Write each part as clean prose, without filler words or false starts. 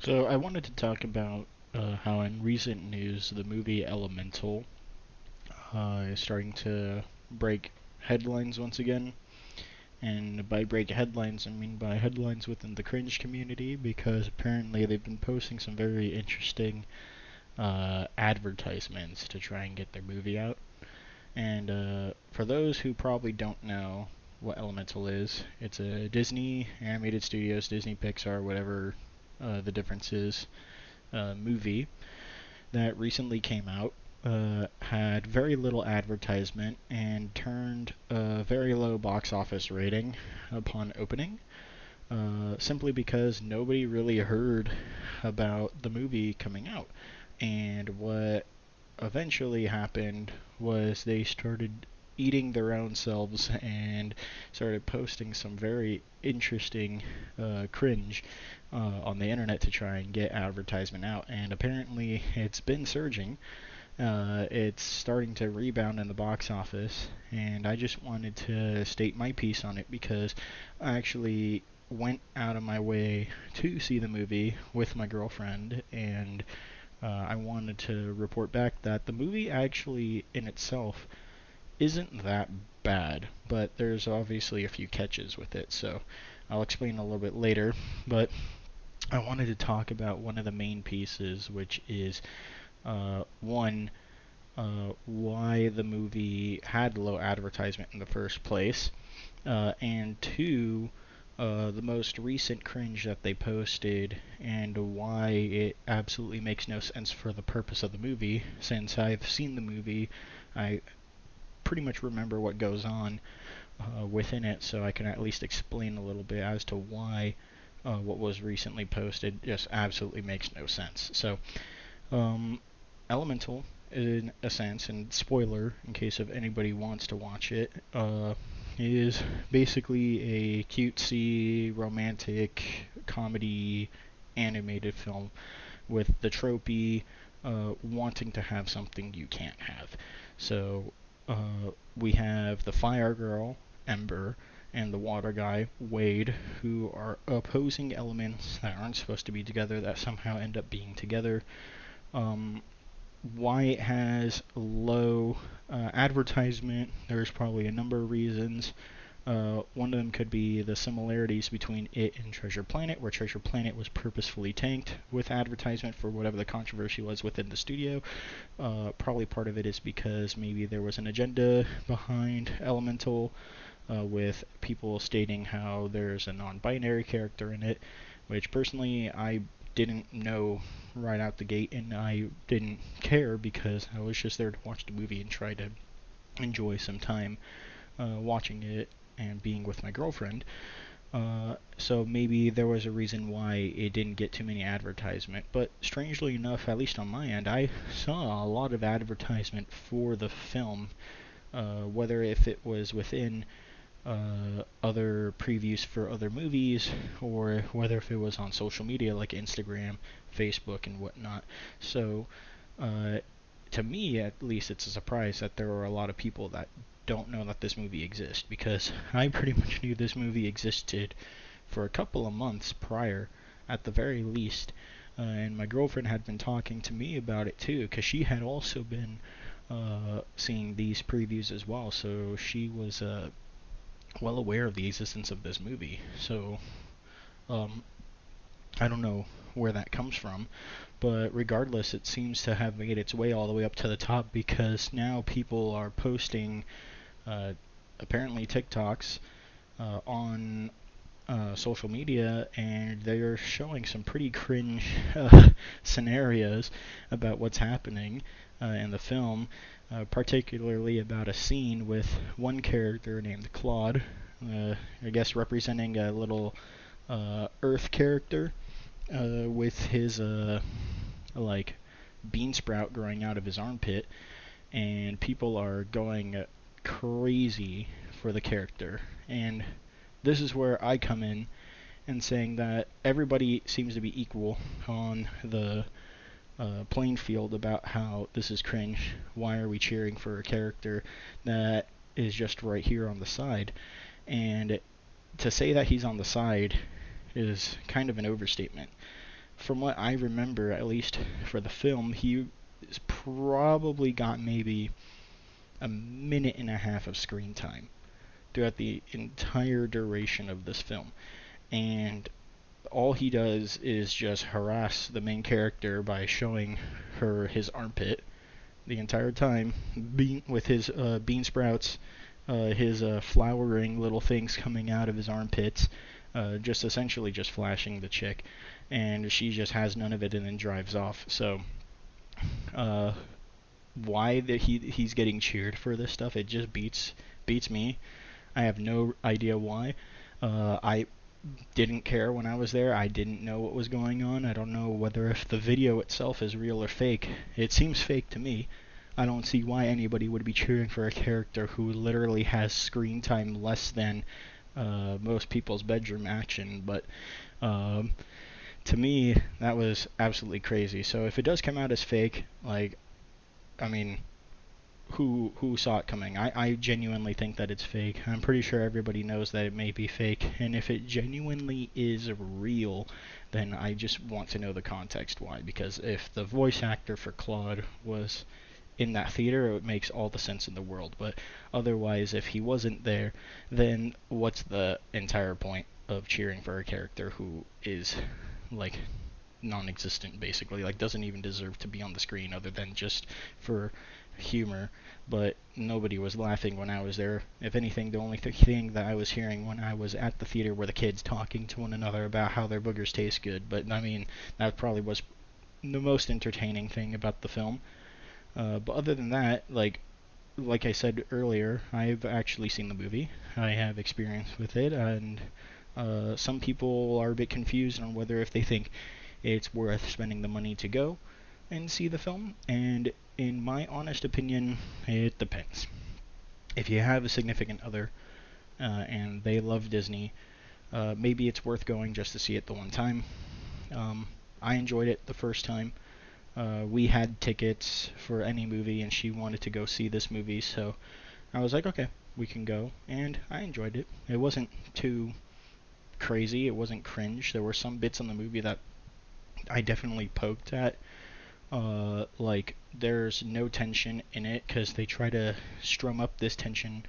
So I wanted to talk about how in recent news the movie Elemental is starting to break headlines once again. And by break headlines, I mean by headlines within the cringe community because apparently they've been posting some very interesting advertisements to try and get their movie out. And for those who probably don't know what Elemental is, it's a Disney Animated Studios, Disney Pixar, whatever the difference is, movie that recently came out, had very little advertisement and turned a very low box office rating upon opening, simply because nobody really heard about the movie coming out. And what eventually happened was they started eating their own selves and started posting some very interesting cringe on the internet to try and get advertisement out. And apparently, it's been surging. It's starting to rebound in the box office, and I just wanted to state my piece on it because I actually went out of my way to see the movie with my girlfriend, and I wanted to report back that the movie actually in itself isn't that bad, but there's obviously a few catches with it, so I'll explain a little bit later. But I wanted to talk about one of the main pieces, which is one, why the movie had low advertisement in the first place, and two, the most recent cringe that they posted and why it absolutely makes no sense for the purpose of the movie. Since I've seen the movie, I pretty much remember what goes on within it, so I can at least explain a little bit as to why what was recently posted just absolutely makes no sense. So, Elemental, in a sense, and spoiler in case if anybody wants to watch it, is basically a cutesy, romantic, comedy, animated film with the tropey wanting to have something you can't have. So we have the fire girl, Ember, and the water guy, Wade, who are opposing elements that aren't supposed to be together that somehow end up being together. Um, why it has low advertisement, there's probably a number of reasons. One of them could be the similarities between it and Treasure Planet, where Treasure Planet was purposefully tanked with advertisement for whatever the controversy was within the studio. Probably part of it is because maybe there was an agenda behind Elemental, with people stating how there's a non-binary character in it, which personally I didn't know right out the gate, and I didn't care because I was just there to watch the movie and try to enjoy some time watching it and being with my girlfriend. So maybe there was a reason why it didn't get too many advertisement. But strangely enough, at least on my end, I saw a lot of advertisement for the film, whether if it was within other previews for other movies, or whether if it was on social media like Instagram, Facebook, and whatnot. So, uh, to me at least, it's a surprise that there are a lot of people that don't know that this movie exists, because I pretty much knew this movie existed for a couple of months prior, at the very least. And my girlfriend had been talking to me about it too, because she had also been seeing these previews as well, so she was well aware of the existence of this movie. So, um, I don't know where that comes from, but regardless, it seems to have made its way all the way up to the top because now people are posting, uh, apparently TikToks, on social media, and they're showing some pretty cringe scenarios about what's happening in the film, particularly about a scene with one character named Clod, I guess representing a little Earth character, with his like bean sprout growing out of his armpit, and people are going crazy for the character. And this is where I come in and saying that everybody seems to be equal on the playing field about how this is cringe. Why are we cheering for a character that is just right here on the side? And to say that he's on the side is kind of an overstatement. from what I remember, at least for the film, he probably got maybe a minute and a half of screen time throughout the entire duration of this film. And all he does is just harass the main character by showing her his armpit the entire time, with his bean sprouts, his flowering little things coming out of his armpits, just essentially just flashing the chick, and she just has none of it and then drives off. So, uh, why that he's getting cheered for this stuff? It just beats me. I have no idea why. I didn't care when I was there. I didn't know what was going on. I don't know whether if the video itself is real or fake. It seems fake to me. I don't see why anybody would be cheering for a character who literally has screen time less than most people's bedroom action. But um, to me, that was absolutely crazy. So if it does come out as fake, like, I mean, who saw it coming? I genuinely think that it's fake. I'm pretty sure everybody knows that it may be fake, and if it genuinely is real, then I just want to know the context why. Because if the voice actor for Claude was in that theater, it makes all the sense in the world. But otherwise, if he wasn't there, then what's the entire point of cheering for a character who is like non-existent, basically, like doesn't even deserve to be on the screen other than just for humor? But nobody was laughing when I was there. If anything, the only thing that I was hearing when I was at the theater were the kids talking to one another about how their boogers taste good. But I mean, that probably was the most entertaining thing about the film. But other than that, like I said earlier, I've actually seen the movie. I have experience with it, and some people are a bit confused on whether if they think it's worth spending the money to go and see the film. And in my honest opinion, it depends. If you have a significant other and they love Disney, maybe it's worth going just to see it the one time. I enjoyed it the first time. We had tickets for any movie, and she wanted to go see this movie, so I was like, okay, we can go, and I enjoyed it. It wasn't too crazy, it wasn't cringe. There were some bits in the movie that I definitely poked at. Like, there's no tension in it, because they try to strum up this tension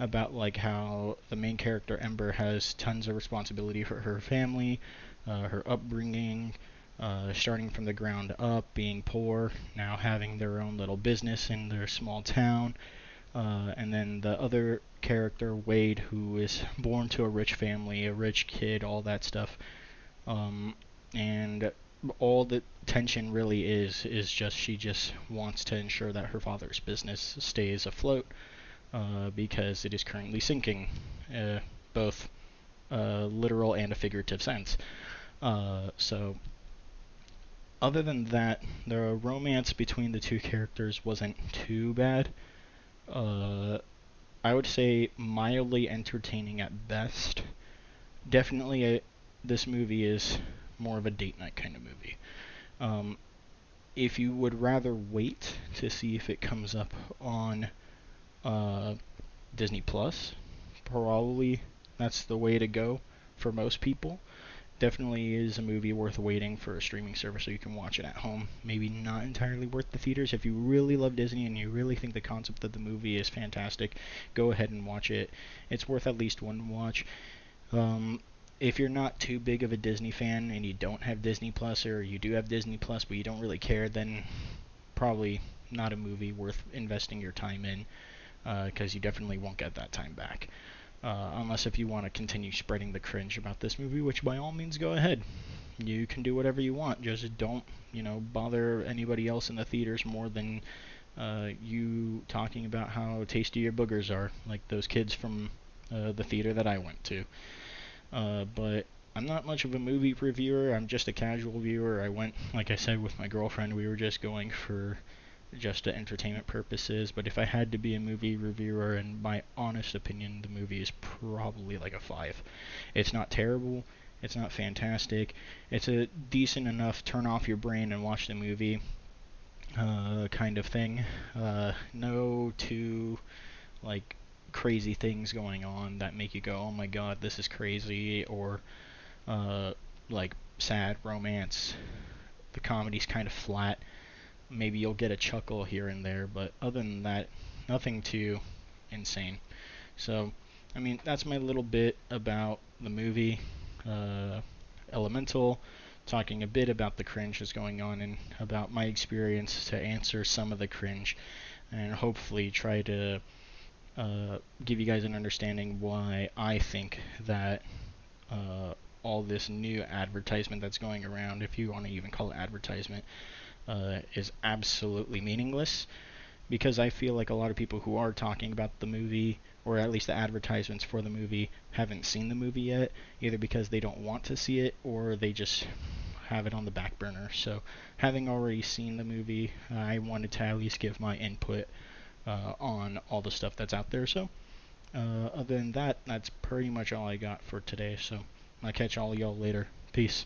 about, like, how the main character, Ember, has tons of responsibility for her family, her upbringing, starting from the ground up, being poor, now having their own little business in their small town, and then the other character, Wade, who is born to a rich family, a rich kid, all that stuff. And all the tension really is just she just wants to ensure that her father's business stays afloat, because it is currently sinking, both literal and a figurative sense. So other than that, the romance between the two characters wasn't too bad. Uh, I would say mildly entertaining at best. Definitely, this movie is more of a date night kind of movie. Um, if you would rather wait to see if it comes up on uh, Disney Plus, probably that's the way to go for most people. Definitely is a movie worth waiting for a streaming service so you can watch it at home. Maybe not entirely worth the theaters. If you really love Disney and you really think the concept of the movie is fantastic, go ahead and watch it. It's worth at least one watch. If you're not too big of a Disney fan and you don't have Disney Plus, or you do have Disney Plus but you don't really care, then probably not a movie worth investing your time in, because you definitely won't get that time back. Unless if you want to continue spreading the cringe about this movie, which by all means go ahead. You can do whatever you want. Just don't, bother anybody else in the theaters more than you talking about how tasty your boogers are, like those kids from the theater that I went to. But I'm not much of a movie reviewer. I'm just a casual viewer. I went, like I said, with my girlfriend. We were just going for just to entertainment purposes. But if I had to be a movie reviewer, in my honest opinion, the movie is probably like a 5. It's not terrible. It's not fantastic. It's a decent enough turn off your brain and watch the movie kind of thing. No too like crazy things going on that make you go, oh my god, this is crazy, or like sad romance. The comedy's kind of flat. Maybe you'll get a chuckle here and there, but other than that, nothing too insane. So, I mean, that's my little bit about the movie Elemental, talking a bit about the cringe that's going on and about my experience to answer some of the cringe, and hopefully try to give you guys an understanding why I think that all this new advertisement that's going around, if you want to even call it advertisement, is absolutely meaningless. Because I feel like a lot of people who are talking about the movie, or at least the advertisements for the movie, haven't seen the movie yet, either because they don't want to see it or they just have it on the back burner. So, having already seen the movie, I wanted to at least give my input on all the stuff that's out there. So, other than that, that's pretty much all I got for today. So, I'll catch all y'all later. Peace.